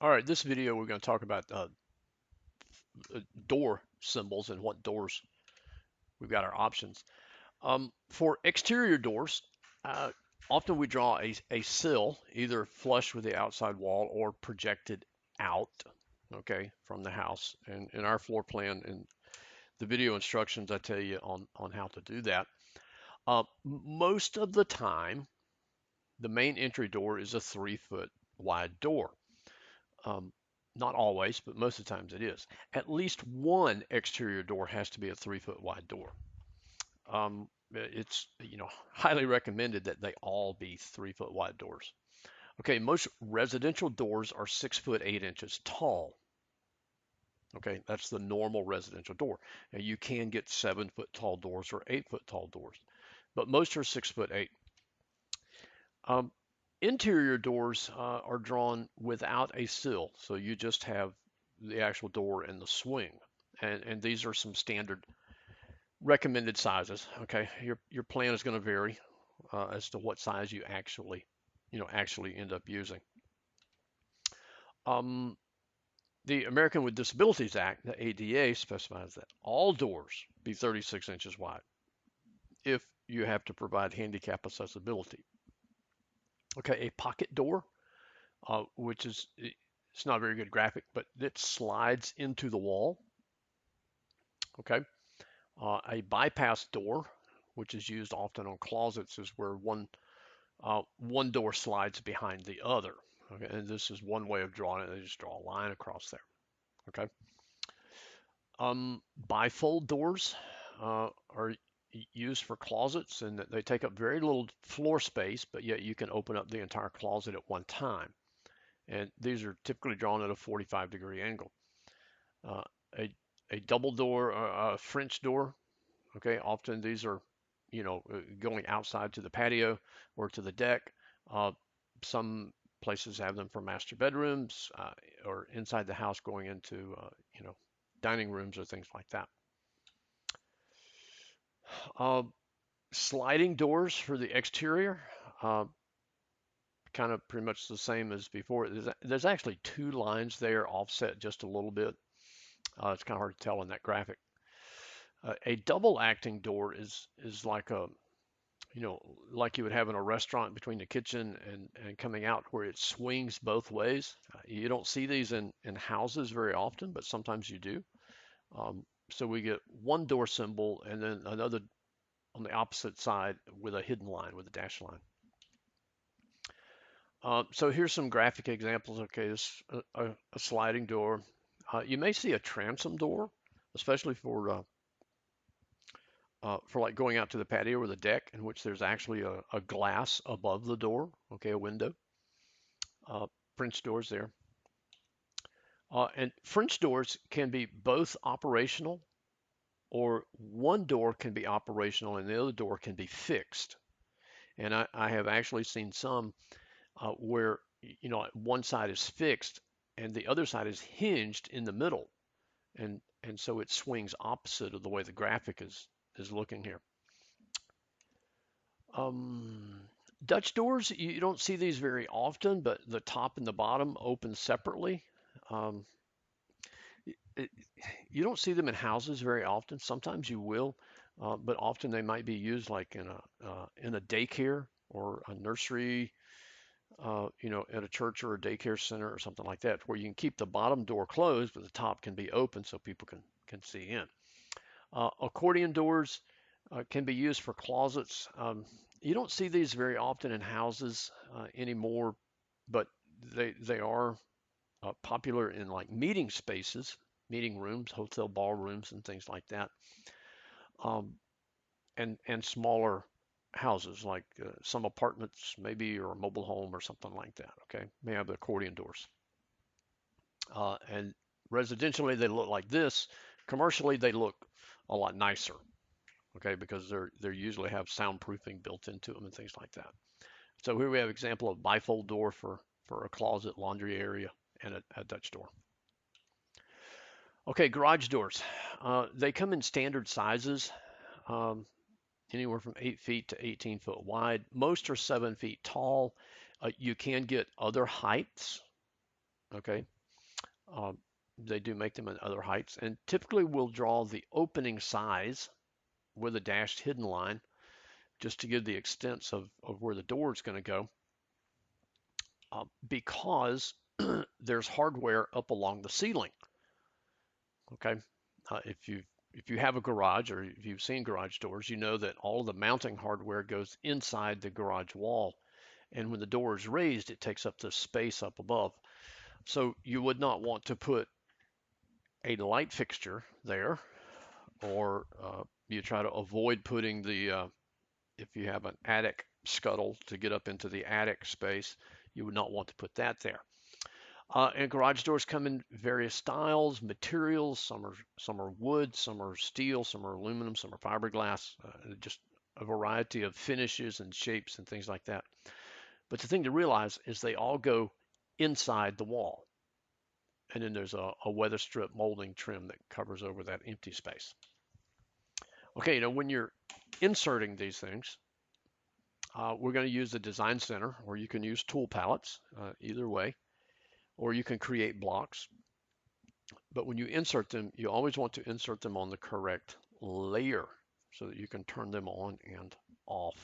All right, this video we're going to talk about door symbols and what doors we've got our options. For exterior doors, uh, often we draw a sill either flush with the outside wall or projected out, okay, from the house. And in our floor plan and the video instructions, I tell you on how to do that. Most of the time, the main entry door is a 3 foot wide door. Um, Not always, but most of the times it is. At least one exterior door has to be a 3 foot wide door. It's highly recommended that they all be 3 foot wide doors. Okay, most residential doors are 6 foot 8 inches tall. Okay, that's the normal residential door. Now you can get 7 foot tall doors or 8 foot tall doors, but most are 6 foot 8. Um, Interior doors are drawn without a sill, so you just have the actual door and the swing. And these are some standard recommended sizes. Okay, your plan is going to vary as to what size you actually end up using. Um, the American with Disabilities Act, the ADA, specifies that all doors be 36 inches wide if you have to provide handicap accessibility. Okay, a pocket door, which is it's not a very good graphic, but it slides into the wall. Okay, a bypass door, which is used often on closets, is where one door slides behind the other. Okay, and this is one way of drawing it. They just draw a line across there. Okay. Bifold doors are used for closets, and they take up very little floor space, but yet you can open up the entire closet at one time. And these are typically drawn at a 45-degree angle. Uh, a a double door, a French door. Okay, often these are, going outside to the patio or to the deck. Uh, some places have them for master bedrooms or inside the house going into, dining rooms or things like that. Uh, Sliding doors for the exterior, uh, kind of pretty much the same as before. There's actually two lines there offset just a little bit. It's kind of hard to tell in that graphic. A double acting door is like you know, like you would have in a restaurant between the kitchen and coming out where it swings both ways. You don't see these in houses very often, but sometimes you do. So we get one door symbol and then another on the opposite side with a hidden line, with a dash line. So here's some graphic examples. Okay, this a sliding door. You may see a transom door, especially for like going out to the patio or the deck, in which there's actually a glass above the door. Okay, a window. Uh, French doors there. And French doors can be both operational, or one door can be operational and the other door can be fixed. And I have actually seen some where one side is fixed and the other side is hinged in the middle, and so it swings opposite of the way the graphic is looking here. Um, Dutch doors, you don't see these very often, but the top and the bottom open separately. Um, it, you don't see them in houses very often. Sometimes you will, but often they might be used like in a daycare or a nursery, at a church or a daycare center or something like that, where you can keep the bottom door closed, but the top can be open so people can see in. Accordion doors can be used for closets. You don't see these very often in houses anymore, but they are popular in like meeting spaces, meeting rooms, hotel ballrooms, and things like that, um, and smaller houses like some apartments maybe or a mobile home or something like that. Okay, may have accordion doors, and residentially they look like this. Commercially they look a lot nicer. Okay, because they usually have soundproofing built into them and things like that. So here we have an example of bifold door for a closet, laundry area, and a Dutch door. Okay, garage doors. They come in standard sizes, um, anywhere from 8 feet to 18 foot wide. Most are 7 feet tall. You can get other heights. Okay. Um, they do make them in other heights, and typically we'll draw the opening size with a dashed hidden line just to give the extents of where the door is going to go, because there's hardware up along the ceiling. Okay, if you have a garage or if you've seen garage doors, you know that all of the mounting hardware goes inside the garage wall, and when the door is raised, it takes up the space up above. So you would not want to put a light fixture there, or you try to avoid putting if you have an attic scuttle to get up into the attic space, you would not want to put that there. And garage doors come in various styles, materials. Some are wood, some are steel, some are aluminum, some are fiberglass. Just a variety of finishes and shapes and things like that. But the thing to realize is they all go inside the wall, and then there's a weather strip molding trim that covers over that empty space. Okay, when you're inserting these things, we're going to use the design center, or you can use tool palettes, either way, or you can create blocks. But when you insert them, you always want to insert them on the correct layer so that you can turn them on and off